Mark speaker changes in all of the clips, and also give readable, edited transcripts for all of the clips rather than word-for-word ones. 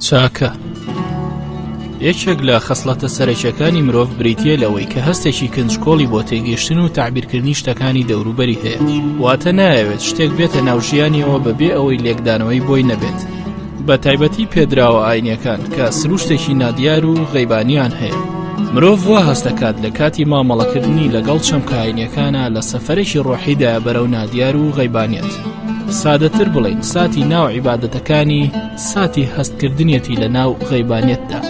Speaker 1: چاکە یەکێک لە خەسڵەتە سەرەکیەکانی مرۆڤ بریتیە لەوەی کە هەستێکی کنجکۆڵی بۆ تێگەیشتن و تعبیرکردنی شتەکانی دەوروبەری هەیە، واتە نایەوێت شتێک بێتە ناوژیانیەوە بەبێ ئەوەی لێکدانەوەی بۆی نەبێت، بە تایبەتی پێدراوە ئاینیەکان کە سروشتێکی نادیار و غەیبانیان هەیە. مرۆڤ وا هەستەکات لە کاتی مامەڵەکردنی لەگەڵ چەمکە ئاینیەکانە لە سەفەرێکی ڕۆحیدا بەرەو نادیار و غەیبانیەت. سادەتر بڵین ساتی ناو عیبادەتەکانی ساتی هەستکردنیەتی لە ناو غەیبانیەتدا.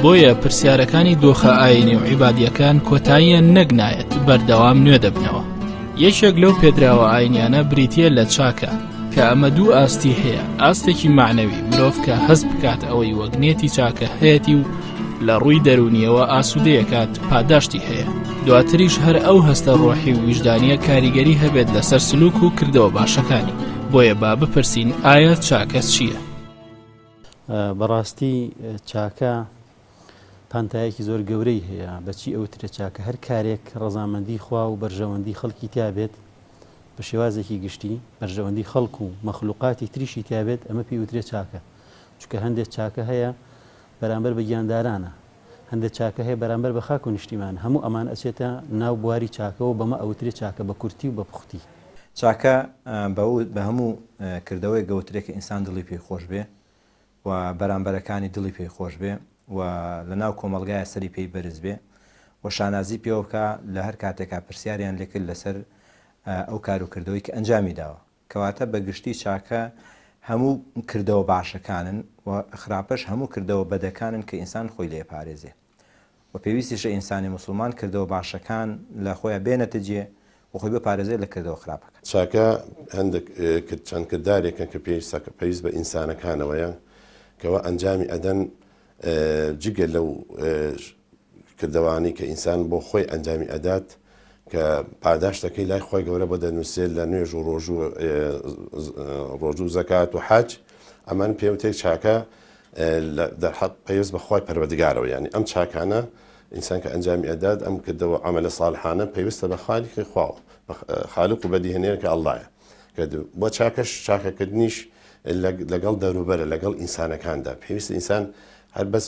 Speaker 1: بۆیە پرسیارەکانی دۆخە ئاینی و عیبادیەکان کۆتاییان نەگنایەت، بەردەوام نوێ دەبنەوە. یەکێک لەو پێدراوە ئاینیانە بریتیە لە چاکە کە ئەمە دوو ئاستی هەیە، ئاستێکی معنەوی مرۆڤ کە هەست بکات ئەوەی وەگنێتی چاکە هەیەی و لە ڕووی دەرونیەوە ئاسوودەیەکات پاداشتی هەیە، دواتریش هەر ئەو هەستە ڕۆحی و ویژدانیە کاریگەری هەبێت لەسەر سلوک و کردەوە باشەکانی. بۆیە با بپرسین ئایا چاکە چییە؟
Speaker 2: بەڕاستی چاکە پانتایەکی زۆر گەورەی هەیە. بەچی ئەوترێ چاکە؟ هەر کارێک ڕەزامەندی خوا و بەرژەوەندی خەڵکی تیابێت بە شێوازێکی گشتی، بەرژەوەندی خەڵک و مەخلوقاتی تریشی تیابێت، ئەمە پێی وترێت چاکە. چونکە هەندێک چاکە هەیە بەرامبەر بە گیاندارانە، هەندێک چاکە هەیە بەرامبەر بە خاک و نیشتیمان، هەموو ئەمان ئەچێتە ناو بواری چاکەوە، بەمە ئەوترێت چاکە بە کورتی و بە پوختی.
Speaker 3: چاکە بە هەموو کردەوەی گەوترێکی ئینسان دڵی پێی خۆش بێ و بەرامبەرەکانی دڵی پێی خۆش بێ و لە ناو کۆمەڵگایە سەری پێی بەرز بێ و شانازی پێوە بکە لە هەر کاتێکا پرسیاریان لێکرد لەسەر ئەو کار و کردەوەی کە ئەنجامی داوە. کەواتە بەگشتی چاکە هەموو کردەوە باشەکانن و خراپەش هەموو کردەوە بەدەکانن کە ئینسان خۆی لێ پارێزێ و پێویستیشە ئینسانی مسلمان کردەوە باشەکان لە خۆیان بێنەتەجێ و خۆی بپارێزێ لە کردەوە خراپەکە.
Speaker 4: چاکە هەندێک چەند کردارێکە کە پێویست بە ئینسانەکانەوەیە کەەوە ئەنجامی ئەدەن جگە لەو کردەوانی کە ئینسان بۆ خۆی ئەنجامی ئەدات کە پاداشتەکەی لای خۆی گەورە بۆ دەنووسێت لە نوێژ و ڕۆژ و زەکات و حەج، ئەمان پێوتێک چاکە دەرحەق پێویست بە خۆی پەروەردگارەوە. یعنی ئەم چاکانە ئینسان کە ئەنجامی ئەدات ئەم کردەوە عەمەلە ساڵحانە پێویستە بە خاڵقی خواوە، خالق و بەدیهێنەرە کە ئەڵڵایە کردو. بۆ چاکەش چاکەکردنیش لەگەڵ دەوروبەرە لەگەڵ ئینسانەکاندا پێویستە ئینسان هەر بەس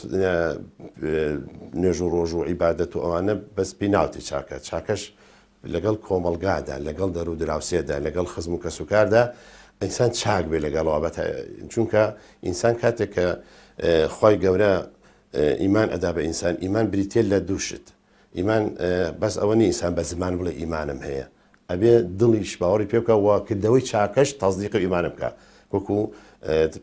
Speaker 4: نوێژ و ڕۆژ و عیبادەت و ئەوانە بەس پێی ناوتی چاکە. چاکەش لەگەڵ کۆمەڵگادا، لەگەڵ دەرو دراوسێدا، لەگەڵ خزم و کەسوکاردا ئینسان چاک بێ لەگەڵەوە چونکە ئینسان کاتێک کە خۆی گەورە ئیمان ئەدا بە ئینسان، ئیمان بریتێ لە دووشت. ئیمان بەس ئەوە نی ئینسان بە زمان بڵێ ئیمانم هەیە، ئەبێ دڵیش باوەڕی پێ بکە و کردەوەی چاکەش تەصدیق ئیمانە بکە. وەکو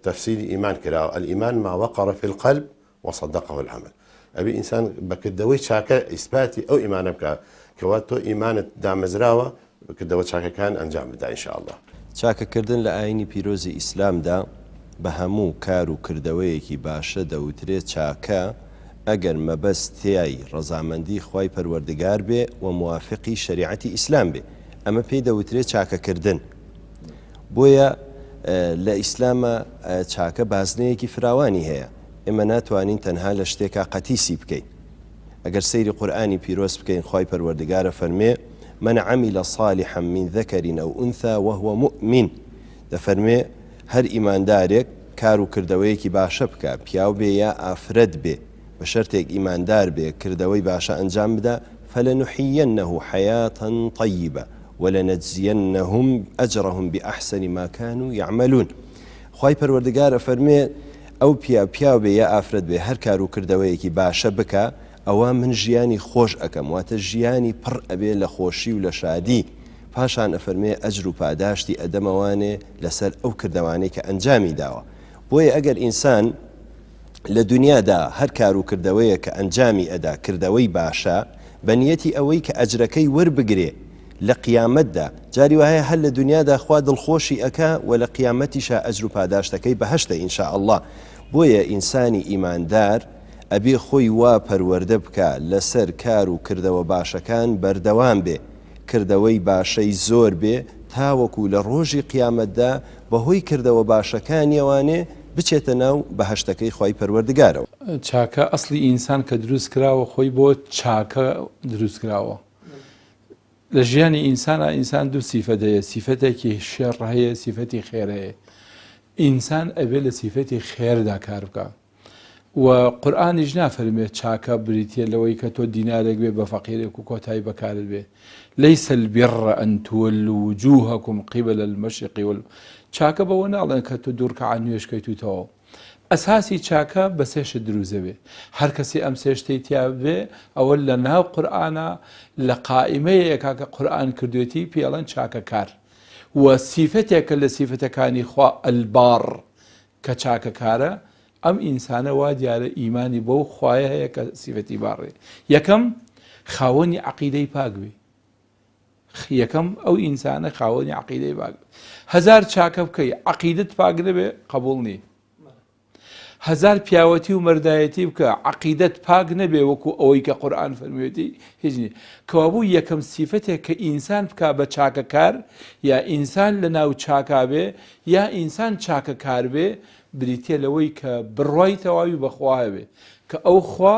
Speaker 4: تەفسیری ئیمان کراوە الئیمان ما وقر في القلب وصدقه العمل. ئەبێ ئینسان بە کردەوەی چاکە ئیسپاتی ئەو ئیمانە بکە کەوا تۆ ئیمانت دامەزراوە کردەوە چاکەکان ئەنجام بدا ئینشاءالله.
Speaker 5: چاکەکردن لە ئاینی پیرۆزی ئیسلامدا بە هەموو کار و کردەوەیەکی باشە دەوترێت چاکە ئەگەر مەبەستیای ڕەزامەندی خوای پەروەردگار بێ و موافقی شریعەتی ئیسلام بێ، ئەمە پێی دەوترێت چاکەکردن. بۆیە لە ئیسلامە چاکە بازنەیەکی فراوانی هەیە. ئێمە ناتوانین تەنها لە شتێکا قەتیسی بکەین. ئەگەر سەیری قورئانی پیرۆز بکەین، خوای پەروەردگارە فەرمێ من عمل صالحا من ذكر أو أنثى وهو مؤمن، دەفەرمێ هەر ئیماندارێک کار و کردەوەیەکی باشە بکە، پیاو بێ یا ئافرەت بێ، بە شەرتێک ئیماندار بێ کردەوەی باشە ئەنجام بدە، فلنحيينه حياة طيبة ولنجزينهم أجرهم بأحسن ما كانوا يعملون. خوای پەروەردگارە فەرمێ ئەو پیاو بێ یا ئافرەت بێ هەر کار و کردەوەیەکی باشە بکە، ئەوە من ژیانی خۆش ئەەکەم، واتە ژیانی پڕ ئەبێ لە خۆشی و لە شادی. پاشان ئەفەرمێ ئەجر و پاداشتی ئەدەمەوانێ لەسەر ئەو کردەوانەی کە ئەنجامی داوە. بۆیە ئەگەر ئینسان لە دنیادا هەر کار و کردەوەیە کە ئەنجامی ئەدا کردەوەی باشە، بەنیەتی ئەوەی کە ئەجرەکەی وەربگرێ لە قیامەتدا، جاری وایە هەر لە دنیادا خوا دڵخۆشی ئەکا و لە قیامەتیشا ئەجر و پاداشتەکەی بەهەشتە ئینشاءالله. بۆیە ئینسانی ئیماندار ئەبێ خۆی وا پەروەردە بکە لەسەر کار و کردەوە باشەکان بەردەوام بێ، کردەوەی باشەی زۆر بێ تاوەکو لە ڕۆژی قیامەتدا بەهۆی کردەوە باشەکانیەوانێ بچێتە ناو بەهەشتەکەی خوای پەروەردگارەوە.
Speaker 6: چاکە ئەسڵی ئینسان کە دروست کراوە خۆی بۆ چاکە دروست کراوە. لە ژیانی ئینسانە ئینسان دوو سیفەت هەیە، سیفەتێکی شێڕ هەیە، سیفەتی خێر هەیە. ئینسان ئەبێ لە سیفەتی خێردا کار بکە و قورئانیش نافەرمێت چاکە بریتە لەوەی کە تۆ دینارێک بێ بە فەقیرێک و کۆتایی بەکارت بێ ليس البر أن تولوا وجوهكم قبل المشرق چاکە بەوە ناڵێن کە تۆ دوورکەعان نوێشکەیتوتەوە ئەساسی چاکە بە سێشت دروزە بێ هەر کەسی ئەم سێشتەی تیا بێ ئەوە لە ناو قورئانە لە قائمەیەکا کە قورئان کردوێتی پێڵەن چاکە کار و سیفەتێکە لە سیفەتەکانی خوا ئەلبار کە چاکە کارە ئەم ئینسانە وا دیارە ئیمانی بەو خوایە هەیە کە سیفەتی باڕێ یەکەم خاوەنی عەقیدەی پاک بێ یەکەم ئەو ئینسانە خاوەنی عەقیدەی پاک بێ هەزار چاکە بکەی عەقیدەت پاک نەبێ قبوڵ نییە هەزار پیاوەتی و مەردایەتی بکە عەقیدەت پاک نەبێ وەکو ئەوەی کە قورئان فەرموویەتی هیچ نییە کەوابوو یەکەم سیفەتێک کە ئینسان بکا بە چاکە کار یا ئینسان لە ناو چاکا بێ یا ئینسان چاکە کار بێ بریتێ لەوەی کە بڕوای تەواوی بەخوا بێ کە ئەو خوا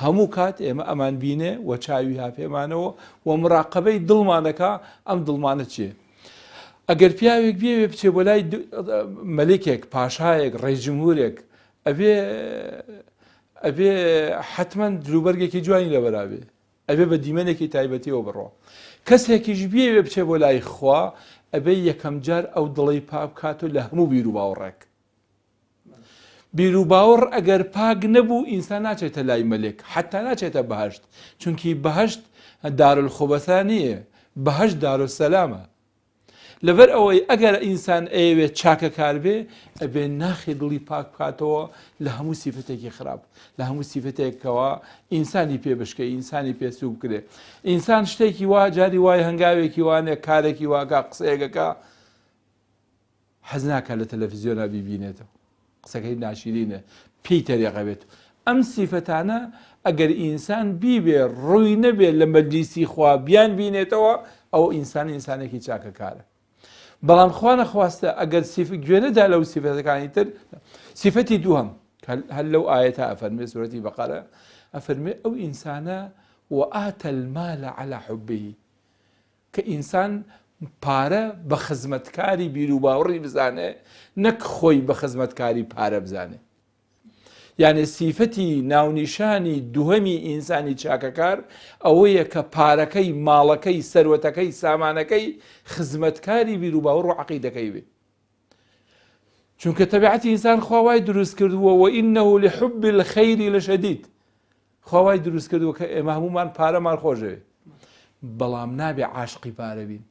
Speaker 6: هەموو کات ئێمە ئەمان بینێ و چاوی هاپێمانەوە و مراقبەی دڵمانەکە ئەم دڵمانە چییە ئەگەر پیاوێک بێ بچێ بۆ لای مەلێکێک پاشایەک ڕێژمهورێک ئەبێ حتمما دروبەرگێکی جوانی لەبەرابێ ئەبێ بە دیمەنێکی تایبەتیەوە بڕۆ کەسێکیش بێ بچێ بۆ لای خوا ئەبێ یەکەم جار ئەو دڵی پاک کاتۆ لە هەموو بیر و باوەڕێک بیر و باوەڕ ئەگەر پاک نەبوو ئینسان ناچێتە لای مەلێک حتا ناچێتە بەهەشت چونکی بەهەشت دارالخوبەثا نییە بەهەشت دارالسەلامە لەبەر ئەوەی ئەگەر ئینسان ئەوێت چاکە کار بێ ئەبێ ناخی دڵی پاک بکاتەوە لە هەموو سیفەتێکی خراپ لە هەموو سیفەتێکەوە ئینسانی پێ بشکە ئینسانی پێسوو بکرێ ئینسان شتێکی وا جاری وای هەنگاوێکی وانێ کارێکی واگا قسەیەکەکە حەز ناکات لە تەلەڤیزیۆنا بیبینێتەوە قسەکەی ناشیرینە پێی تەریقە بێت ئەم سیفەتانە ئەگەر ئینسان بیبێ ڕووی نەبێ لە مەجلیسی خوا بیان بینێتەوە ئەو ئینسان ئینسانێکی چاکە کارە بەڵام خوا نەخواستە ئەگەر گوێنەدا لەو سیفەتەکانی تر سیفەتی دووهەم هەر لەو ئاەتە ئەفەرمێ سورەتی بەقەرە ئەفەرمێ ئەو ئینسانە وآتى المال على حبه کە ئینسان پارە بە خزمەتکاری بیر و باوەڕی بزانێ نەک خۆی بە خزمەتکاری پارە بزانێ یعنی سیفەتی ناونیشانی دووهەمی ئینسانی چاکەکار ئەوەیە کە پارەکەی ماڵەکەی سەروەتەکەی سامانەکەی خزمەتکاری بیر و باوەڕ و عەقیدەکەی بێ چونکە تەبیعەتی ئینسان خواوای دروست کردووە و ئینەه لحب الخەیر لەشەدید خواوای دروست کردووە کە ئێمە هەمومان پارەمان خۆشەوێ بەڵام نابێ عاشقی پارە بین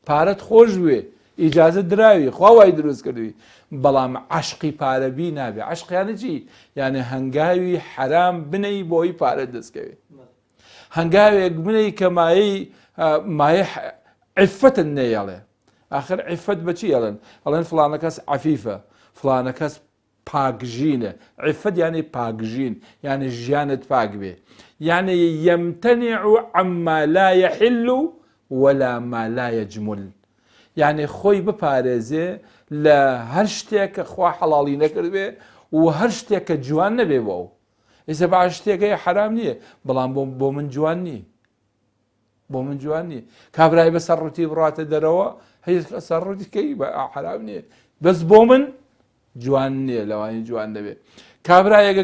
Speaker 6: پارەت خۆش بوێ ئیجازە دراوی خواوای دروست کردووی بەڵام عاشقی پارەبی نابێ عاشقیانە چی یعنی هەنگاوی حرام بنەی بۆی پارە دەستکەوێ هەنگاوێک بنەی کە مایە عیفەتن نەیەڵێ آخر عیفەت بە چی ئەڵێن ئەڵێن فڵانە کەس عەفیفە فڵانە کەس پاکژینە عیفەت یعنی پاکژین یعنی ژیانت پاک بێ یعنی یەمتەنع عما لا يحل ولا ما لا يجمل یعنی خۆی بپارێزێ لە هەر شتێک کە خوا حەڵاڵی نەکردبێ و هەر شتێک کە جوان نەبێ بۆ ئەو ئێستا باش شتێکەکەی حرام نییە بەڵام بۆ من جوان نییە بۆ من جوان نییە کابرای بە سەرڕوتی بڕاتە دەرەوە هەیە سەرڕوتیکەی بە حرام نییە بەس بۆ من جوان نییە لەوانی جوان دەبێ کابرایەکە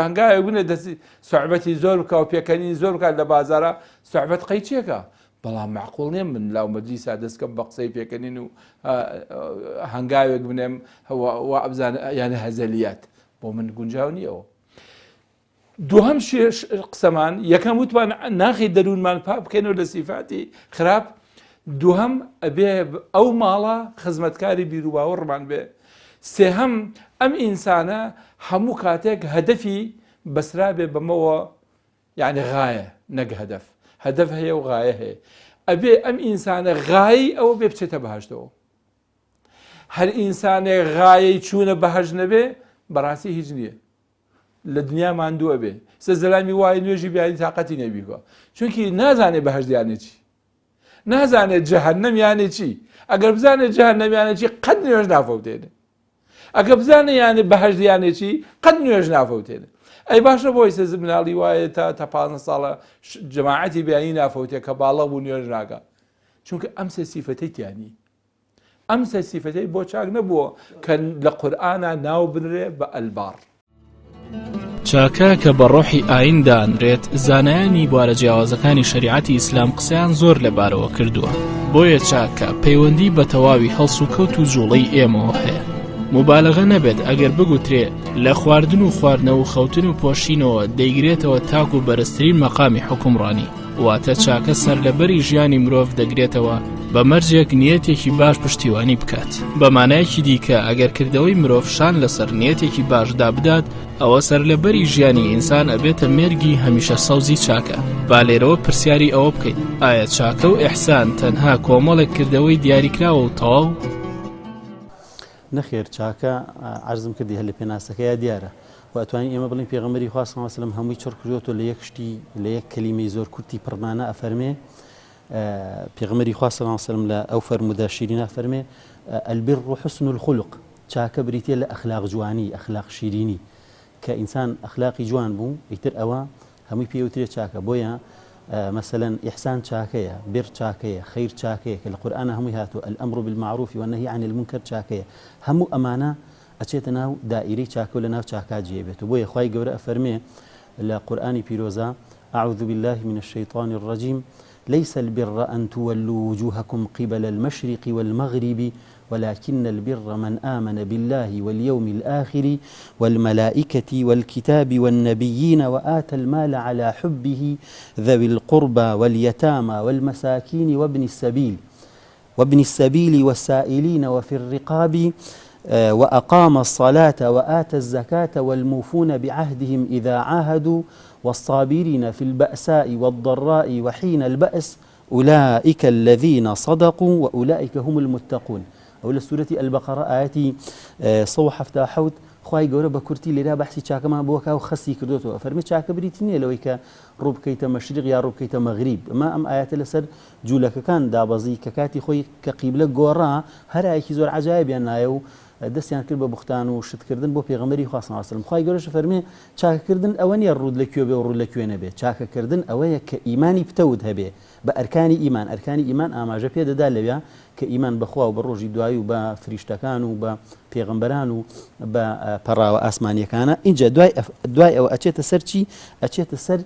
Speaker 6: هەنگاوێک بنێ دەستی سوعبەتی زۆر بکە و پێکەنی زۆر بکات لە بازارە سوعبەت قەیچێکە بەڵام معقوڵ نییە من لاو مەجلیسا دەستکەم بە قسەی پێکەنین و هەنگاوێک بنێم وا ئەبزانە یانە هەزەلیات بۆ من گونجاو نییەوە دووهەم قسەمان یەکەم وتمان ناخی دەروونمان پاک بکەینەوە لە سیفاتی خراپ دووهەم ئەبێ ئەو ماڵە خزمەتکاری بیر و باوەڕمان بێ سێهەم ئەم ئینسانە هەموو کاتێک هەدەفی بەسرا بێ بەمەوە یعنی غایە نەک هەدەف هەدەف هەیە و غایە هەیە ئەبێ ئەم ئینسانە غایی ئەوە بێ بچێتە بەهەشتەوە هەر ئینسانێک غایەی چوونە بەهەشت نەبێ بەڕاستی هیچ نییە لە دنیا ماندووە بێ سەرزەلامی وای نوێژی بیانی تااقەتی نەبیکە چونکی نازانێت بەهەشت یانێ چی نازانێت جەهەنەم یانێ چی ئەگەر بزانێت جەهەنەم یانێ چی قەت نوێژ نافەوتێنێ ئەگە بزانێ یانێ بەهەشت یانێ چی قەت نوێژ نافەوتێنێ ئەی باشە بۆی سێز مناڵی وایە تا 15 ساڵە جەماعەتی بیانی نافەوتێ کە باڵە بوو نوێژ ناکات چونکە ئەم سێ سیفەتەی تیانی ئەم سە سیفەتەی بۆ چاک نەبووە کە لە قورئانە ناو بنرێ بە ئەلبار.
Speaker 1: چاکە کە بە ڕۆحی ئاین دانرێت زانایانی بوارە جیاوازەکانی شریعەتی ئیسلام قسەیان زۆر لەبارەوە کردووە. بۆیە چاکە پەیوەندی بە تەواوی هەڵس و کەوت و جوڵەی ئێمەوە هەیە. مبالغە نەبێت ئەگەر بگوترێ لە خواردن و خواردنەوە و خەوتن و پۆشینەوە دەیگرێتەوە تاک و بەرزترین مەقامی حکومڕانی، واتە چاکە سەرلەبەری ژیانی مرۆڤ دەگرێتەوە بە مەرجێک نیەتێکی باش پشتیوانی بکات. بە مانایەکی دیکە ئەگەر کردەوەی مرۆڤ شان لەسەر نیەتێکی باشدا بدات، ئەوە سەرلەبەری ژیانی ئینسان ئەبێتە مێرگی هەمیشە سەوزی چاکە. با لێرەوە پرسیاری ئەوە بکەیت، ئایا چاکە و ئیحسان تەنها کۆمەڵێک کردەوەی دیاریکراوە و تەواو؟
Speaker 2: نەخێر، چاکە عەرزم کردی هەر لە پێناسەکەیە دیارە. واتوانین ئێمە بڵین پێغەمبەری خوا صلی الله علیه و سلم هەمووی چڕ کردوەوە لە یەک شتی لە یەک کەلیمەی زۆر کورتی پڕمانە ئەفەرمێ. پێغەمبەری خوا صلی الله علیه و سلم لە ئەو فەرموودە شیرینە فەرمێ البر حسن الخلق، چاکە بریتە لە ئەخلاق جوانی، ئەخلاق شیرینی، کە ئینسان ئەخلاقی جوان بوو ئیتر ئەوە هەمووی پێوترێت چاکە. بۆیە مثلا ئیحسان چاکەیە، بر چاکەیە، خەیر چاکەیە کە لە قورئانە هەمووی هاتووە، الأمر بالمعروف والنهي عن المنكر چاکەیە. هەموو ئەمانە ئەچێتە ناو دائیرەی چاکە و لە ناو چاکات جێبێت. و بۆیە خوای گەورە ئەفەرمێ لە قورئانی پیرۆزە أعوذ بالله من الشيطان الرجيم ليس البر أن تولوا وجوهكم قبل المشرق والمغرب ولكن البر من آمن بالله واليوم الآخر والملائكة والكتاب والنبيين وآتى المال على حبه ذوي القربى واليتامى والمساكين وابن السبيل والسائلين وفي الرقاب وأقام الصلاة وآتى الزكاة والموفون بعهدهم إذا عاهدوا والصابرين في البأساء والضراء وحين البأس أولئك الذين صدقوا وأولئك هم المتقون. أو لسورة البقرة آياتي صوح حوت خواهي قورة بكورتي لرا بحثي چاكا ما بوكا وخسي كردوتو فرمي چاكا بريتيني لويكا روب كيتا مشرق يا روب كيتا مغرب ما أم آيات لسر جولك كان دابزي ككاتي خوي كقيبلة قورا هر آيكي زور عجائب ينايو دەستیان کرد بە بوختان و شتکردن بۆ پێغەمبەری خوا صلی الله علیه و سلم. خوای گەورەش فەرمێ چاکەکردن ئەوە نیە ڕوود لەکوێ بێ و ڕوود لەکوێ نەبێت. چاکەکردن ئەوەیە کە ئیمانی پتەوت هەبێ بە ئەرکانی ئیمان. ئەرکانی ئیمان ئاماژە پێدەدا لەوێ کە ئیمان بەخوا و بە ڕۆژی دوایی و بە فریشتەکان و بە پێغەمبەران و بە پەڕاوە ئاسمانیەکانە. اینجا دوای ئەوە ئەچێتە سەر چی؟ ئەچێتە سەر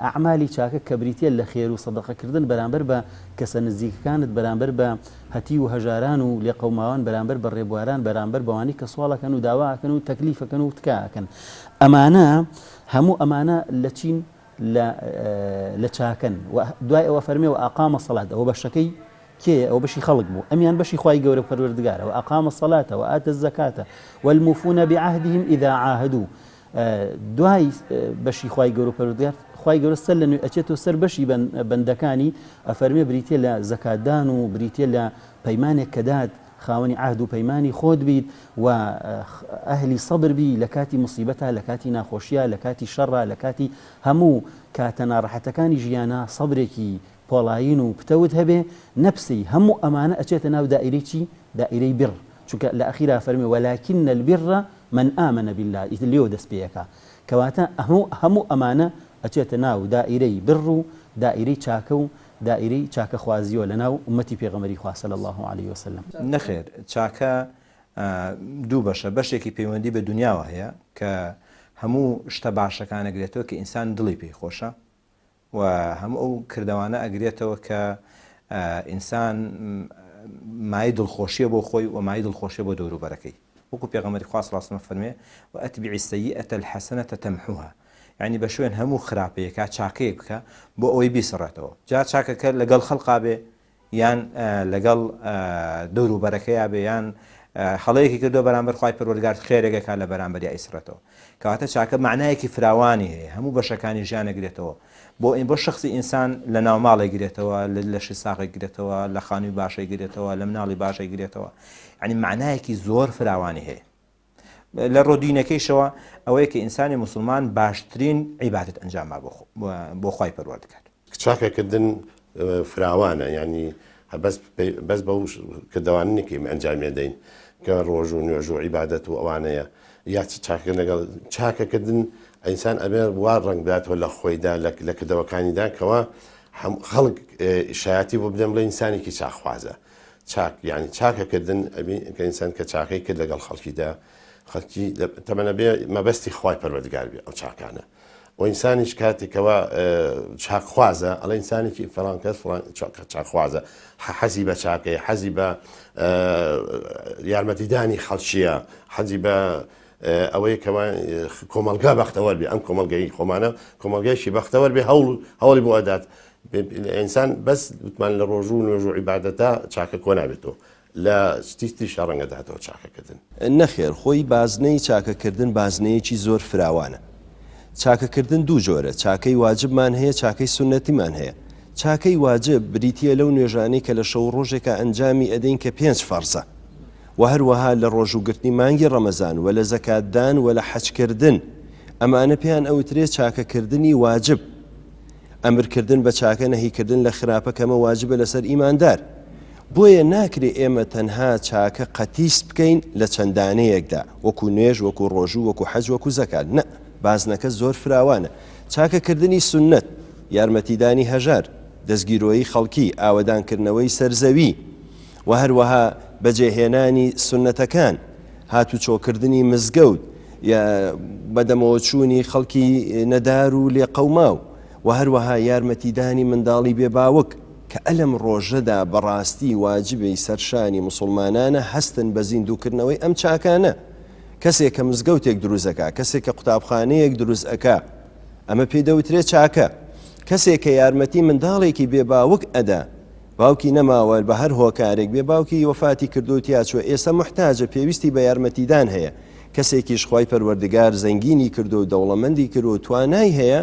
Speaker 2: ئەعمالی چاکە کە بریتە لە خێر و سەدەقەکردن بەرامبەر بە کەسە نزیکەکانت، بەرامبەر بە هەتی و هەژاران و لێقەوماوان، بەرامبەر بە ڕێبواران، بەرامبەر بەوانی کە سوالەکەن و داواکەن و تەکلیفەکەن و تکاکەن. ئەمانە هەموو ئەمانە لە چین لە چاکەن. دوای ئەوە فەرمێ و ئاقامە سەڵات، ئەوە بەشەکەی کێ؟ ئەو بەشی خەڵک بوو، ئەمیان بەشی خوای گەورە پەروەردگارە. و ئاقامە سەڵاتە و ئاتە الزەکاتە والموفون بعهدهم إذا عاهدوا. دوای بەشی خوای گەورە پەروەردگار خوای گەورە سەر لە نوێ ئەچێتەوە سەر بەشی بەندەکانی ئەفەرمێ بریتێ لە زەکاتدان و بریتێ لە پەیمانێک کە داد خاوەنی عهد و پەیمانی خۆت بیت و ئەهلی سەبر بی لە کاتی موسیبەتە، لە کاتی ناخۆشیە، لە کاتی شەڕە، لە کاتی هەموو کاتە ناڕەحەتەکانی ژیانە سەبرێکی پۆڵاین و پتەوت هەبێ نەفسی. هەموو ئەمانە ئەچێتە ناو دائیرەی چی؟ دائیرەی بر. چونکە لە ئەخیرا فەرمێ ولكن البر من آمن بالله، ئیتر لێوە دەست پێیەکە. کەواتە هەموو ئەمانە ئەچێتە ناو دائیرەی بر و دائیرەی چاکە و دائیرەی چاکە خوازیەوە لە ناو ئومەتی پێغەمبەری خوا صلی الله علیه وسلم.
Speaker 3: نەخێر، چاکە دوو بەشە، بەشێکی پەیوەندی بە دنیاوە هەیە کە هەموو شتە باشەکان ئەگرێتەوە کە ئینسان دڵی پێی خۆشە و هەموو ئەو کردەوانە ئەگرێتەوە کە ئینسان مای دڵخۆشیە بۆ خۆی و مای دڵخۆشیە بۆ دەوروبەرەکەی. وەکو پێغەمبەری خوا صلی الله علیه وسلم فەرمێ وأتبع السيئة الحسنة تمحوها، یعنی بە شوێن هەموو خراپەیەکە چاکەیەک بکە بۆ ئەوەی بیسڕێتەوە. جا چاکەکە لەگەڵ خەڵقا بێ یان لەگەڵ دەوروبەرەکەیە بێ یان هەڵەیەکی کردو بەرامبەر خوای پەروەردگار خێرێکەکە لە بەرامبەری ئیسڕێتەوە. کەواتە چاکە معنایەکی فراوانی هەیە، هەموو بەشەکانی ژیانە گرێتەوە. بۆ شخصی ئینسان لە ناو ماڵی گرێتەوە، لە شیساقی گرێتەوە، لە خانووی باشی گرێتەوە، لە مناڵی باشی گرێتەوە. یعنی معنایەکی زۆر فراوانی هەیە. لە ڕۆدینەکەیشەوە ئەوەیە کە ئینسانی مسلمان باشترین عیبادەت ئەنجامە بۆ خوای پەروەردگار.
Speaker 4: چاکەکردن فراوانە، ینی بەس بەو کردەوانێکی ئەنجامی دەین کە ڕۆژ و نوێژ و عیبادەت و ئەوانەیە یا چاکە لەگەڵ چاکەکردن ئینسان ئەبێ وا ڕنگ بداتەوە لە خۆیدا لە کردەوەکانیدا کەەوە خەڵک شایەتی بۆ بدەم لە ئینسانێکی چاخوازە. چاک یعنی چاکەکردن کە ئینسان کە چاکەی کرد لەگەڵ خەڵکیدا خەڵکی تەمەنە بێ مەبەستی خوای پەروەردگار بێ ئەو چاکانە و ئینسانیش کاتێکەوە چاکخوازە ئەڵە ئینسانێکی فڵان کەس چاکخوازە حەزی بە چاکەی حەزی بە یارمەتیدانی خەڵکیە حەزی بە ئەوەی کەوا کۆمەلگا بەختەوەر بێ ئەم کۆمەلگای خۆمانە کۆمەلگایشی بەختەوەر بێ هەوڵی بۆ ئەدات ئینسان بەس وتمان لە ڕۆژوو نوێژ و عیبادەتە چاکە کۆ نابێتەوە لە شتی شەڕەنگەداتەوە چاکەکردن
Speaker 5: نەخێر خۆی بازنەی چاکەکردن بازنەیەکی زۆر فراوانە چاکەکردن دوو جۆرە چاکەی واجبمان هەیە چاکەی سونەتیمان هەیە چاکەی واجب بریتیە لەو نوێژانەی کە لە شەو ڕۆژێکە ئەنجامی ئەدەین کە 5 فەرزە و هەروەها لە ڕۆژوگرتنی مانگی ڕەمەزان و لە زەکاتدان و لە حەجکردن ئەمانە پێیان ئەوترێت چاکەکردنی واجب ئەمرکردن بە چاکە نەهیکردن لە خراپە کەمە واجبە لەسەر ئیماندار بۆیە ناکرێ ئێمە تەنها چاکە قەتیس بکەین لە چەندانەیەکدا وەکو نوێژ وەکو ڕۆژوو وەکو حەج وەکو زەکات نە بازنەکە زۆر فراوانە چاکەکردنی سونەت یارمەتیدانی هەژار دەستگیرۆیی خەڵکی ئاوەدانکردنەوەی سەرزەوی و هەروەها بەجێهێنانی سونەتەکان هاتوچۆکردنی مزگەوت بەدەمەوە چوونی خەڵکی نەدار و لێقەوماو و هەروەها یارمەتیدانی منداڵی بێباوک کە ئەلەم ڕۆژەدا بەڕاستی واجبی سەرشانی مسلمانانە هەستن بە زیندووکردنەوەی ئەم چاکانە کەسێک کە مزگەوتێک دروستەکە کەسێک کە قوتابخانەیەک دروست ئەکا ئەمە پێی دەوترێت چاکە کەسێک کە یارمەتی منداڵێکی بێباوک ئەدا باوکی نەماوە بە هەر هۆکارێک بێ باوکی وەفاتی کردوتیا چوە ئێستا محتاجە پێویستی بە یارمەتیدان هەیە کەسێکیش خوای پەروەردگار زەنگینی کردو و دەوڵەمەندی کردو و توانای هەیە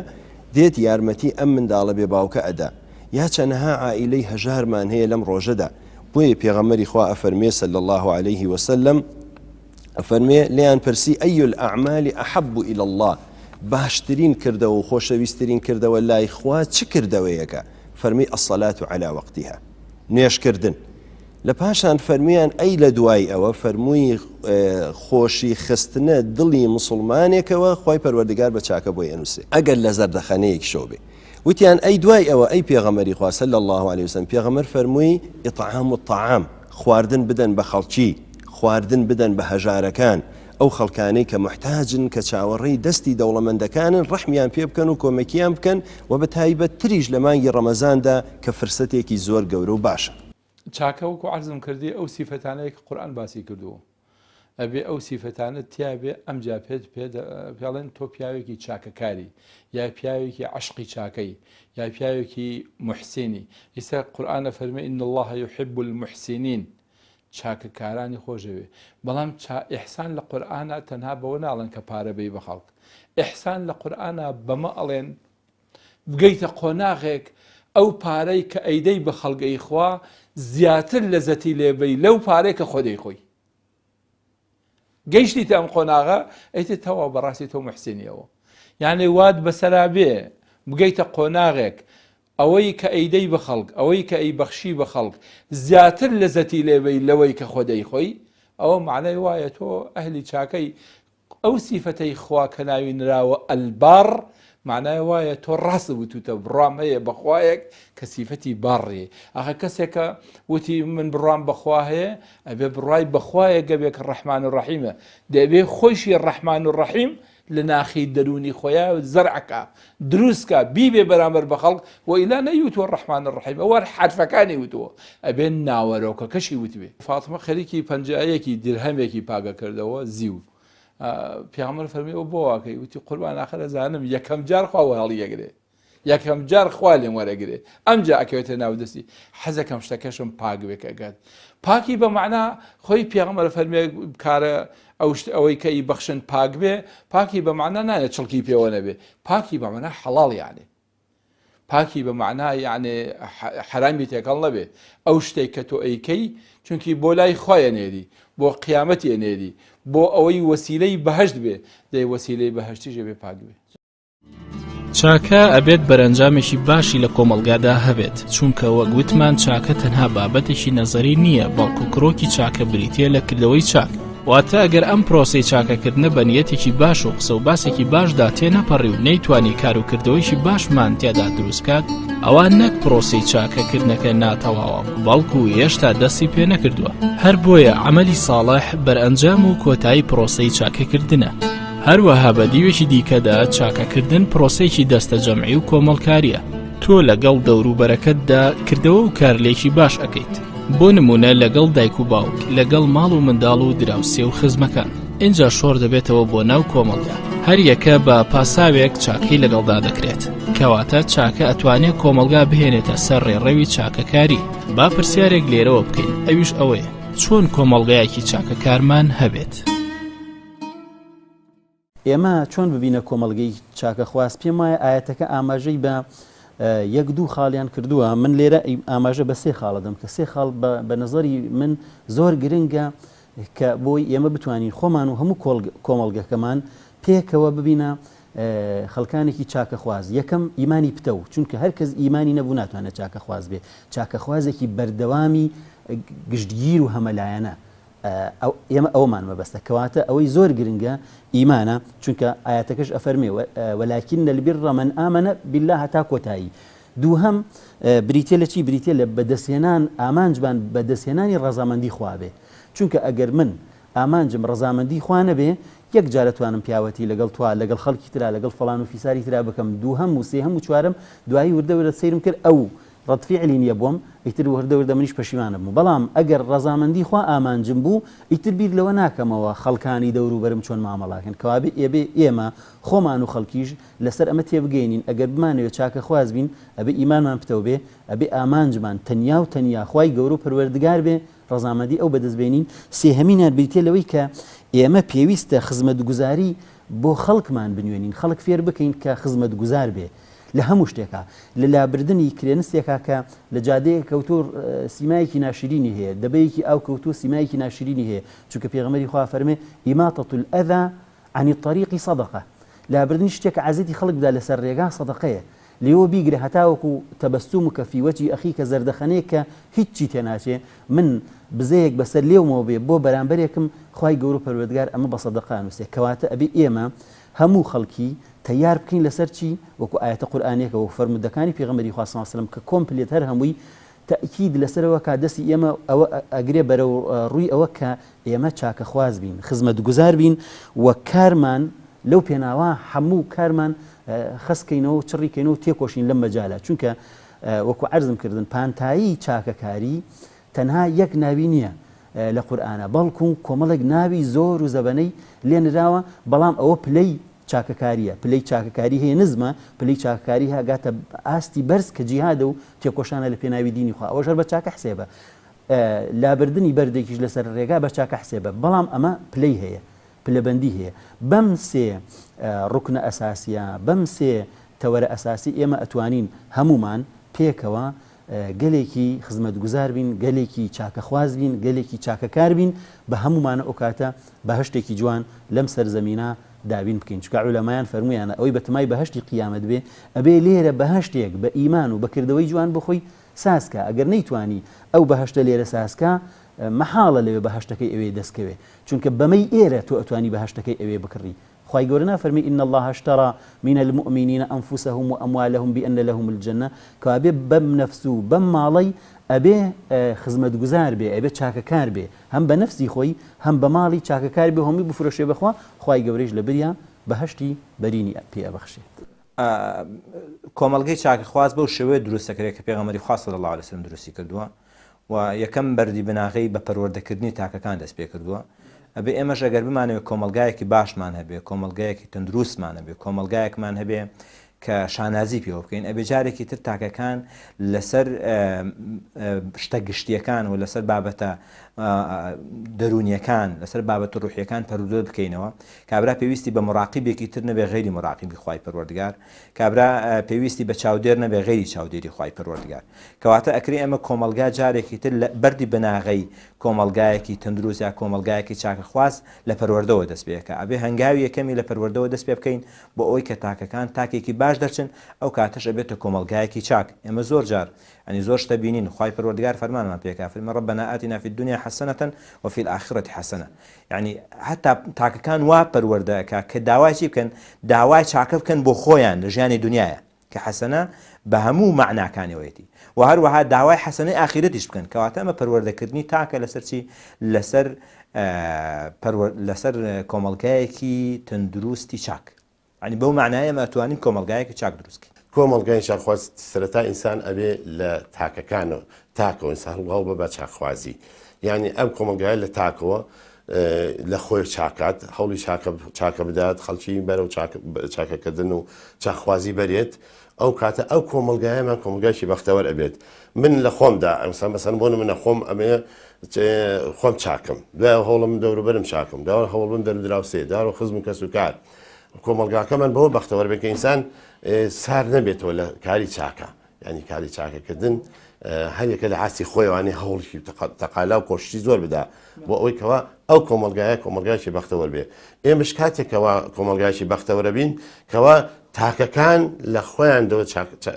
Speaker 5: دێت یارمەتی ئەم منداڵە بێ باوکە ئەدا یا چەنەها عائیلەی هەژارمان هەیە لەم ڕۆژەدا بۆیە پێغەمبەری خوا ئەفەرمێ صلی الله عليه وسلم ئەفەرمێ لیان پرسی ئەی الأعمال أحب إلى الله باشترین کردەوە و خۆشەویستترین کردەوە لای خوا چ کردەوەیەکە فەرمی الصلاة على وقتها نوێژکردن لە پاشان فەرمیان ئەی لە دوای ئەوە فەرمووی خۆشی خستنە دڵی مسلمانێکەوە خوای پەروەردگار بە چاکە بۆی ئەنووسێ ئەگەر لە زەردەخەنەیەک شەو بێ وتیان ئەی دوای ئەوە ئەی پێغەمبەری خوا صلی الله عليه وسلم پێغەمبەر فەرمووی ئیطعام الطعام خواردن بدەن بە خەڵکی خواردن بدەن بە هەژارەکان ئەو خەڵکانەی کە محتاجن کە چاوەڕێی دەستی دەوڵەمەندەکانن ڕەحمیان پێ بکەن و کۆمەکیان بکەن و بە تایبەتتریش لە مانگی ڕەمەزاندا کە فرسەتێکی زۆر گەورە و باشە
Speaker 6: چاکە وەکو عەرزم کردی ئەو سیفەتانەیە کە قورئان باسی کردووە ئەبێ ئەو سیفەتانە تیابێ ئەمجا پێڵێن تۆ پیاوێکی چاکەکاری یا پیاوێکی عەشقی چاکەی یا پیاوێکی محسینی ئێستا قورئانە فەرمێ ئین الله يحب المحسنین چاکەکارانی خۆشەوێ بەڵام ئیحسان لە قورئانە تەنها بەوە ناڵێن کە پارە بێی بە خەڵک ئیحسان لە قورئانە بەمە ئەڵێن بگەیتە قۆناغێک ئەو پارەی کە ئەیدەی بە خەڵگەی خوا زیاتر لەزەتی لێبەی لەو پارەی کە خۆدەی خۆی گەیشتی ئەم قۆناغە ئەیتە تەواو بەڕاستی تۆ محسینیەوە یعنی وات بەسەرا بێ بگەیتە قۆناغێک ئەوەی کە ئەیدەی بە خەڵک ئەوەی کە ئەی بەخشی بە خەڵک زیاتر لەزەتی لێبەی لەوەی کە خۆدەی خۆی ئەوە معنای وایە تۆ ئەهلی چاکەی ئەو سیفەتەی خوا کە ناوی نراوە ئەلبار معنای وایە تۆ ڕاست وتوتە بڕام هەیە بەخوایەک کە سیفەتی باڕێ ئاخە کەسێکە وتی من بڕام بەخوا هەیە ئەبێ بڕای بەخوایە گەبێ کە ڕەحمان و ڕەحیمە دەبێ خۆشی ڕەحمان و ڕەحیم لە ناخی دەرونی خۆیان زەرعەکە دروستکە بیبێ بەرامبەر بە خەڵک و ئیلا نەیوتوە ڕەحمان و ڕەحیم ئەوە حرفەکانی وتووە ئەبێ ناوەرۆکە کەشی وتبێ فاتمە خەریکی پەنجایەکی درهەمێکی پاگە کردەوە زیو پێغەمبەر فەرمیەوە بۆ واکەی وتی قوربان ئاخر ئەزانم یەکەم جار خوا هەڵیەگرێ یەکەم جار خوا لێم وەرەگرێ ئەمجا ئەکەوێتە ناو دەستی حەزەکەم شتەکەشم پاک بێ کەگات پاکی بە معنە خۆی پێغەمبەر فەرمیێ کارە ئەوەی کە بەخشن پاک بێ پاکی بە معنە نانێت چڵکی پێوە نەبێ پاکی بە معنە حەڵاڵ یعنی پاکی بە معنە یعنی حرامی تێکەڵ نەبێ ئەو شتێک کە تۆ ئەیکەی چونکی بۆ لای خۆیە نێری بۆ قیامەتی نێری بۆ ئەوەی وەسیلەی بەهەشت بێ دەی وەسیلەی بەهەشتیژێ بێ پاک بێ
Speaker 1: چاکە ئەبێت بەرەنجامێکی باشی لە کۆمەلگادا هەبێت چونکە وەک گوتمان چاکە تەنها بابەتێکی نەزەری نییە بەڵکو کڕۆکی چاکە بریتیە لە کردەوەی چاک واتە ئەگەر ئەم پرۆسەی چاکەکردنە بە نیەتێکی باش و قسە و باسێکی باشدا تێنەپەڕی و نەیتوانی کاروکردەوەیشی باشمان تێدا دروستکات ئەوان نەک پرۆسەی چاکەکردنەکە ناتەواوە بەڵکو هێشتا دەستی پێ نەکردووە هەر بۆیە عەمەلی ساڵح بەرئەنجام و کۆتایی پرۆسەی چاکەکردنە هەروەها بە دیوێکی دیکەدا چاکەکردن پرۆسەیەکی دەستە جەمعی و کۆمەڵکاریە تۆ لەگەڵ دەوروبەرەکەتدا کردەوە و کارلێکی باش ئەەکەیت بۆ نمونە لەگەڵ دایک و باوک لەگەڵ ماڵ و منداڵ و دراوسێ و خزمەکان اینجا شۆڕ دەبێتەوە بۆ ناو کۆمەڵگا هەر یەکە بە پاساوێک چاکەی لەگەڵدا دەکرێت کەواتە چاکە ئەتوانێت کۆمەڵگا بهێنێتە سەر ڕێڕەوی چاکەکاری با پرسیارێک لێرەوە بکەین ئەویش ئەوەیە چۆن کۆمەڵگایەکی چاکەکارمان هەبێت
Speaker 2: ئێمە چۆن ببینە کۆمەڵگەی چاکەخواست پێم وایە ئاەتەکە ئاماژەی بە یەک دوو خاڵیان کردووە من لێرە ئاماژە بە سێ خاڵە دەم کە سێ خاڵ بە نظری من زۆر گرنگە کە بۆی ئێمە بتوانین خۆمان و هەموو کۆمەڵگەکەمان پێکەوە ببینە خەڵکانێکی چاکەخواز یەکەم ئیمانی پتە و چونکە هەرکەس ئیمانی نەبوو ناتوانێت چاکەخواز بێ چاکەخوازێکی بەردەوامی گشتگیر و هەمەلایەنە ئێمە ئەومان مەبەستە کەواتە ئەوەی زۆر گرنگە ئیمانە چونکە ئاەتەکەش ئەفەرمێ وەلاکن البر من آمن بالله هەتا کۆتایی دووهەم بریتێ لە چی بریتێ لە بەدەستهێنان ئامانجبان بەدەستهێنانی ڕەزامەندی خوا بێ چونکە ئەگەر من ئامانجم ڕەزامەندی خوا نەبێ یەک جارەتوانم پیاوەتی لەگەڵ توا لەگەڵ خەڵکی ترا لەگەڵ فەڵان و فیساری ترا بکەم دووهەم و سێهەم و چوارم دوایی وردەورە سەیرم کرد ئەو ڕەتفیعلی نییە بۆم ئیتر وردەوردە منیش پەشیمانە بوو بەڵام ئەگەر ڕەزامەندی خوا ئامانجم بوو ئیتر بیر لەوە ناکەمەوە خەڵکانی دەوروبەرم چۆن مامەڵاکەن کەوابێ ئێمە خۆمان و خەڵکیش لەسەر ئەمە تێبگەینین ئەگەر بمانەوێت چاکە خواز بین ئەبێ ئیمانمان پتەو بێ ئەبێ ئامانجمان تەنیا و تەنیا خوای گەورە و پەروەردگار بێ ڕەزامەندی ئەو بەدەستبێنین سێهەمینیان بریتێ لەوەی کە ئێمە پێویستە خزمەتگوزاری بۆ خەڵکمان بنوێنین خەڵک فێر بکەین کە خزمەتگوزار بێ لە هەموو شتێکە لە لابردنی کرێنستێکا کە لە جادەیە کەوتۆ سیمایەکی ناشرینی هەیە دەبەیەکی ئاو کەوتۆ سیمایەکی ناشرینی هەیە چونکە پێغەمبەری خوا فەرمێ ئیماتەة الئەذى عن الطريق صدقة لابردنی شتێک عەزەتی خەڵک بدا لەسەر ڕێگا سەدەقەیە لێوە بیگرێ هەتاوەکو تەبەستومکە فی وەجهی ئەخیکە زەردەخەنەیە کە هیچی تێناچێ من بزەیەک بەسەر لێومەوە بێ بۆ بەرامبەرێکم خوای گەورە پەروەردگار ئەمە بە سەدەقە نووسێ کەواتە ئەبێ ئێمە هەموو خەڵکی تەیار بکەین لەسەر چی وەکو ئاەتە قورئانیەکە و فەرمودەکانی پێغەمبەری خوا صلی الله علیه و سلم کە کۆمپلێت هەر هەمووی تەئکید لەسەرەوە کا دەستی ئێمە ئەوە ئەگرێ بەرەو ڕووی ئەوە کە ئێمە چاکەخواز بین خزمەتگوزار بین و کارمان لەو پێناوە هەموو کارمان خەسکەینەوە چڕیکەینەوە تێکۆشین لەم مەجالە چونکە وەکو عەرزم کردن پانتایی چاکەکاری تەنها یەک ناوی نییە لە قورئانە بەڵکو کۆمەڵێک ناوی زۆر و زەبەنەی لێ نراوە بەڵام ئەوە پلەی چاکەکاریە پلەی چاکەکاری هەیە نزمە پلەی چاکەکاری هاگاتە ئاستی بەرز کە جیهادە و تێکۆشانە لە پێناوی دینی خوا ئەوە ژەر بە چاکە حسێبە لابردنی بەردێکیش لەسەر ڕێگا بە چاکە حسێبە بەڵام ئەمە پلەی هەیە پلەبەندی هەیە بەم سێ ڕوکنە ئەساسیە بەم سێ تەوەرە ئەساسی ئێمە ئەتوانین هەمومان پێکەوە گەلێکی خزمەتگوزار بین گەلێکی چاکەخواز بین گەلێکی چاکەکار بین بە هەمومانە ئەو کاتە بەهشتێکی جوان لەم سەرزەمینە دابین بکەین چکە عولەمایان فەرموویانە ئەوەی بەتمای بەهشتی قیامەت بێ ئەبێ لێرە بەهشتێک بە ئیمان و بەکردەوەی جوان بخۆی ساسکە ئەگەر نەیتوانی ئەو بەهشتە لێرە ساسکە مەحاڵە لەوێ بەهشتەکەی ئەوێ دەستکەوێ چونکە بەمەی ئێرە تۆ ئەتوانی بەهشتەکەی ئەوێ بکڕی خوای گەورە نافەرمی إن الله اشترى من المؤمنين أنفسهم وأموالهم بأن لهم الجنة کەوابێ بەم نەفس و بەم ماڵەی ئەبێ خزمەتگوزار بێ ئەبێ چاکەکار بێ هەم بە نەفسی خۆی هەم بە ماڵی چاکەکار بێ هەمووی بفرۆشێ بەخوا خوای گەورەیش لە بریان بەهشتی بەرینی پێ ئەبەخشێت
Speaker 3: کۆمەڵگەی چاکەخواز بەو شێوەیە دروستەکرێت کە پێغەمبەری خوا صلی الله علیه و سلم دروستی کردووە و یەکەم بەردی بناغەی بە پەروەردەکردنی تاکەکان دەست پێ کردووە ئەبێ ئێمەش ئەگەر بمانەوێت کۆمەلگایەکی باشمان هەبێ کۆمەلگایەکی تەندروستمان هەبێ کۆمەلگایەکمان هەبێ کە شانازی پێوە بکەین ئەبێ جارێکی تر تاکەکان لەسەر شتە گشتیەکان و لەسەر بابەتە دەرونیەکان لەسەر بابەتە ڕوحیەکان پەروەردە بکەینەوە کابرا پێویستی بە مراقیبێکی تر نەبێ غەیری مراقیبی خوای پەروەردگار کابرا پێویستی بە چاودێر نەبێ غەیری چاودێری خوای پەروەردگار کەواتە ئەکرێ ئەمە کۆمەلگا جارێکی تر بەردی بناغەی کۆمەلگایەکی تەندروست یا کۆمەلگایەکی چاکەخواز لە پەروەردەوە دەست پێکە ئەبێ هەنگاوی یەکەمی لە پەروەردەوە دەست پێ بکەین بۆ ئەوەی کە تاکەکان تاکێکی باش دەرچن ئەو کاتەش ئەبێتە کۆمەڵگایەکی چاک. ئێمە زۆر جار ئەنی زۆر شتە بینین خوای پەروەردگار فەرمانمان پێکا فەرمێ ربنا آتنا في الدنيا حسنة وفي الآخرة حسنة. يعني حتا تاکەکان وا پەروەردەکە کە داوای چی بکەن داوای چاکە بکەن بۆ خۆیان لە ژیانی دنیاە کە حەسەنە بە هەموو معناکانەوەیەتی و هەروەها داوای حەسەنەی ئاخرەتیش بکەن کەواتە ئەمە پەروەردەکردنی تاکە لەسەر چی لەسەر کۆمەڵگایەکی تەندروستی چاک. ینی بەو معنایە ئەتوانین کۆمەڵگایەکی چاک دروستکەین.
Speaker 4: کۆمەڵگای چاخواست سەرەتا ئینسان ئەبێ لە تاکەکانەوە تاکەوە ئینسان هەڵواو بە چاخوازی. یعنی ئەم کۆمەڵگای لە تاکەوە لە خۆی چاکات هەوڵی چاکە بدات خەڵکی بەرەو چاکەکردن و چاخوازی بەرێت ئەو کاتە ئەو کۆمەڵگایەمان کۆمەلگایکی بەختەوەر ئەبێت. من لە خۆمدا ئەمسان بەسەر بۆن منە خۆم ئەمێ خۆم چاکم دوای هەوڵم دەوروبەرم چاکم داوە هەوڵم دەرودراوسێ داوە خزم و کەس و کار کۆمەلگاکەمان بەوە بەختەوەر بێت کە ئینسان سار نەبێتەوە لە کاری چاکە ینی کاری چاکەکردن هەریەکە لە عاسی خۆیوانی هەوڵی تەقالا و کۆشتی زۆر بدا بۆ ئەوەی کەوا ئەو کۆمەلگایە کۆمەلگایکی بەختەوەر بێ. ئێمەش کاتێکەوە کۆمەلگایکی بەختەوەرە بین کەوا تاکەکان لە خۆیان دەوە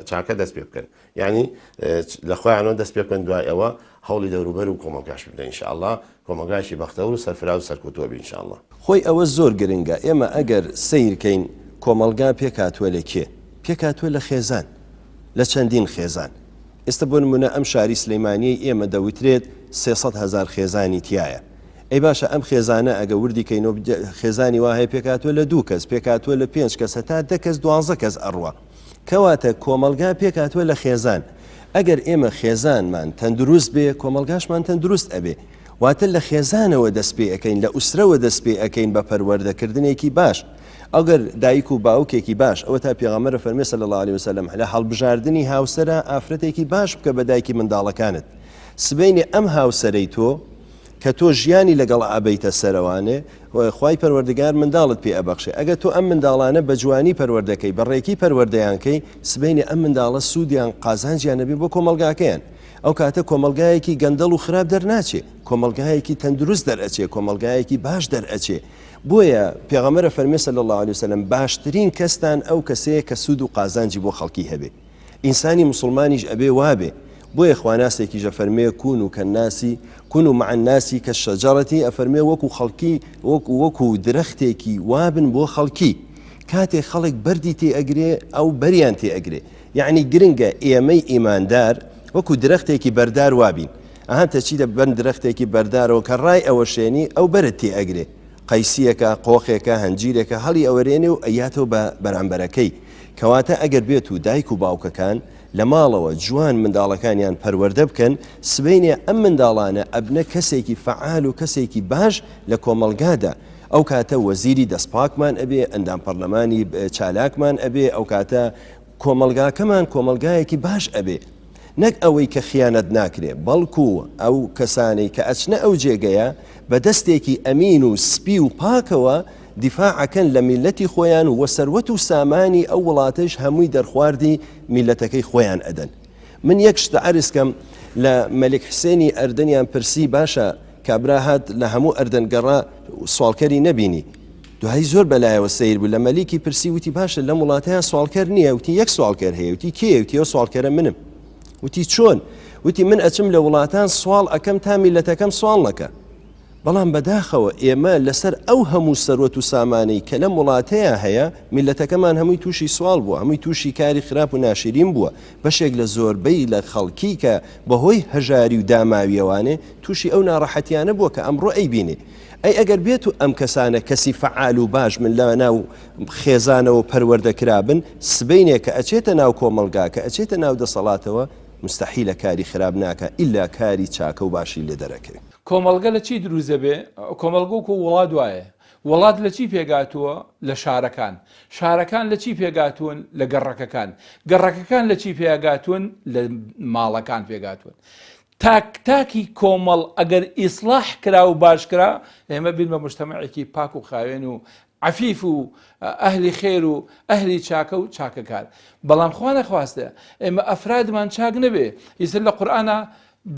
Speaker 4: چاکە دەست پێ بکەن ینی لە خۆیانەوە دەست پێ بکەن دوای ئەوە هەوڵی دەوروبەر و کۆمەلگاش بدەن ئینشاءالله کۆمەلگایکی بەختەوەر و سەرفراز و سەرکەوتووە بێ ئینشاءالله.
Speaker 5: خۆی ئەوە زۆر گرنگە ئێمە ئەگەر سیرکەین کۆمەلگا پێکاتوە لە کێ پێکاتوە لە خێزان لە چەندین خێزان. ئێستا بۆ نمونە ئەم شاری سلەیمانیی ئێمە دەوترێت 300,000 خێزانی تایە. ئەی باشە ئەم خێزانە ئەگە وردیکەینەوە خێزانی وهەیە پێکاتوە لە 2 کەس پێکاتوە لە 5 کەس هەتا 10 کەس 12 کەس ئەڕوە کەواتە کۆمەلگا پێکاتوە لە خێزان. ئەگەر ئێمە خێزانمان تەندروست بێ کۆمەلگاشمان تەندروست ئەبێ واتە لە خێزانەوە دەست پێ ئەەکەین لە ئوسرەوە دەست پێ ئەەکەین بە پەروەردەکردنێکی باش. ئەگەر دایک و باوکێکی باش ئەوە تا پێغەمبەر فەرمێ صلی الله علیه وسلم لە هەڵبژاردننی هاوسەرە ئافرەتێکی باش بکە بە دایکی منداڵەکانت سبەینێ ئەم هاوسەرەی تۆ کە تۆ ژیانی لەگەڵ ئابەیتە سەرەوانێ خوای پەروەردگار منداڵت پێ ئەبەخشێ ئەگە تۆ ئەم منداڵانە بە جوانی پەروەردەکەی بەڕێکی پەروەردەیانکەی سبەینێ ئەم منداڵە سوودیان قازانجیان نەبێ بۆ کۆمەلگاکەیان ئەو کاتە کۆمەلگایەکی گەندەڵ و خراپ دەرناچێ کۆمەلگایەکی تەندروست دەرئەچێ کۆمەلگایەکی باش دەرئەچێ. بۆیە پێغەمبەر فەرمێ صلی الله علیه وسلم باشترین کەستان ئەو کەسەیە کە سوود و قازانجی بۆ خەڵکی هەبێ ئینسانی مسلمانیش ئەبێ وابێ. بۆیە خواناسێکی ژە فەرمێ کون و کەناسی کون و مع الناسی کە شەجەرەتی ئەفەرمێ وەکو خەڵکی وەکو درەختێکی وابن بۆ خەڵکی کاتێک خەڵک بەردی تێ ئەگرێ ئەو بەریان تێ ئەگرێ یعنی گرنگە ئێمەی ئیماندار وەکو درەختێکی بەردار وابین ئەهانتە چی دە بەن درەختێکی بەردارەوە کە ڕای ئەوە شوێنی ئەو بەرت تێ ئەگرێ قەیسیەکە قۆخێکە هەنجیرێکە هەڵی ئەوەرێنێ و ئەیاتەوە بە بەرامبەرەکەی کەواتە ئەگەر بێت و دایک و باوکەکان لە ماڵەوە جوان منداڵەکانیان پەروەردە بکەن سبەینێ ئەم منداڵانە ئەبنە کەسێکی فعال و کەسێکی باش لە کۆمەلگادا ئەو کاتە وەزیری دەستپاکمان ئەبێ ئەندام پەرلەمانی چالاکمان ئەبێ ئەو کاتە کۆمەلگاکەمان کۆمەلگایەکی باش ئەبێ نەک ئەوەی کە خیانەت ناکرێ بەڵکو ئەو کەسانەی کە ئەچنە ئەو جێگەیە بە دەستێکی ئەمین و سپی و پاکەوە دیفاعەکەن لە میلەتی خۆیان و وەسەروەت و سامانی ئەو وڵاتەش هەمووی دەرخواردی میلەتەکەی خۆیان ئەدەن. من یەک شتە عەرزکەم لە مەلک حسێنی ئەردەنیان پرسی باشە کابرا هات لە هەموو ئەردەنگەڕا سوالکەری نەبینی دوای زۆر بەلایەوە سیر بوو لە مەلیکی پرسی وتی باشە لە وڵاتەیە سوالکەر نییە وتی یەک سوالکەر هەیە وتی کێ وتی ئەو سوالکەرە منم وتی چۆن وتی من ئەچم لە وڵاتان سوال ئەەکەم تا میلەتەکەم سوال نەکە بەڵام بەداخەوە ئێمە لەسەر ئەو هەموو سەروەت و سامانەی کە لەم وڵاتەیە هەیە میلەتەکەمان هەمووی تووشی سوال بووە هەمووی تووشی کاری خراپ و ناشرین بووە بەشێک لە زۆربەی لە خەڵکی کە بەهۆی هەژاری و داماویەوانێ تووشی ئەو ناڕەحەتیانە بووە کە ئەمڕۆ ئەیبینێ ئەی ئەگەر بێت و ئەم کەسانە کەسی فعال و باش من لە ناو خێزانەوە پەروەردەکرابن سبەینێ کە ئەچێتە ناو کۆمەلگا کە ئەچێتە ناو دەسەڵاتەوە مستحیلە کاری خراپ ناکە ئیلا کاری چاکە و باشی لێ دەرەکەێت.
Speaker 6: کۆمەلگە لە چی دروزە بێ کۆمەلگە و وڵات وایە وڵات لە چی پێگاتووە لە شارەکان شارەکان لە چی پێگاتوون لە گەڕەکەکان گەڕەکەکان لە چی پێگاتوون لە ماڵەکان پێگاتوون تاکی کۆمەڵ ئەگەر ئیسلاح کرا و باشکرا ئێمە بین بە مجتەمەعێکی پاک و خاوێن و عفیف و ئەهلی خێر و ئەهلی چاکە و چاکەکار بەڵام خوا نەخواستە ئێمە ئەفرادمان چاک نەبێ ئیسر لە قورئانە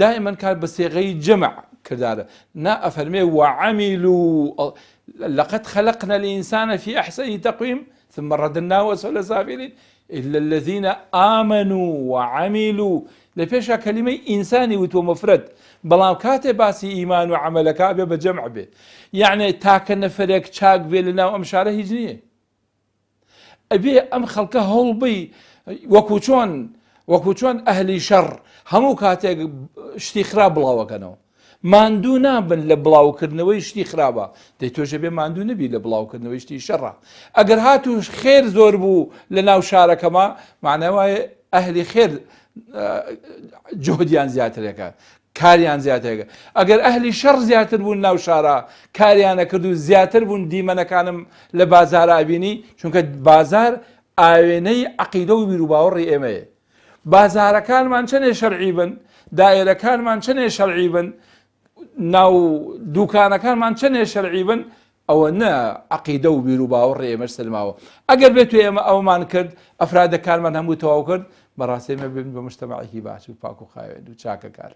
Speaker 6: دائما کار بە سێغەی جەمع کردارە نا ئەفەرمێ وعملوا لقد خلقنا الإنسان في أحسن تقويم ثم رددناه أسفل سافلين إلا الذين آمنوا وعملوا لپێشا کەلیمەی ئینسانی وتۆ مفرد بەڵام کاتێ باسی ئیمان و عملەکە بێ بە جەمع بێ یعنی تاکە نەفرێک چاک بێ لە ناو ئەم شارە هیچ نییە ئەبێ ئەم خەڵکە هەڵبی وەکو چۆن ئەهلی شەڕ هەموو کاتێک شتی خراپ بڵاوەکەنەوە ماندوو نابن لە بڵاوکردنەوەی شتی خراپە دەی تۆژە بێ ماندوو نەبی لە بڵاوکردنەوەی شتی شەڕە ئەگەر هاتوو خێر زۆر بوو لە ناو شارەکەما معنای وایە ئەهلی خێر جهدیان زیاترەکە کاریان زیاترەکە ئەگەر ئەهلی شەڕ زیاتر بوون ناو شارە کاریانە کرد و زیاتر بوون دیمەنەکانم لە بازارە بینی چونکە بازار ئاوێنەی عەقیدە و بیر و باوەڕی ئێمەیە بازارەکانمان چەندێ شەرعی بن دایرەکانمان چەندێ شەرعی بن ناو دوکانەکانمان چەندێ شەرعی بن ئەوە نە عەقیدە و بیر و باوەڕی ئێمەش سلماوە ئەگەر بێت ئێمە ئەومان کرد ئەفرادەکانمان هەموو تەواو کرد بەڕاستی ئێمە ببین بە مجتەمەعێکی باش و پاک و خاوێن و چاکەکار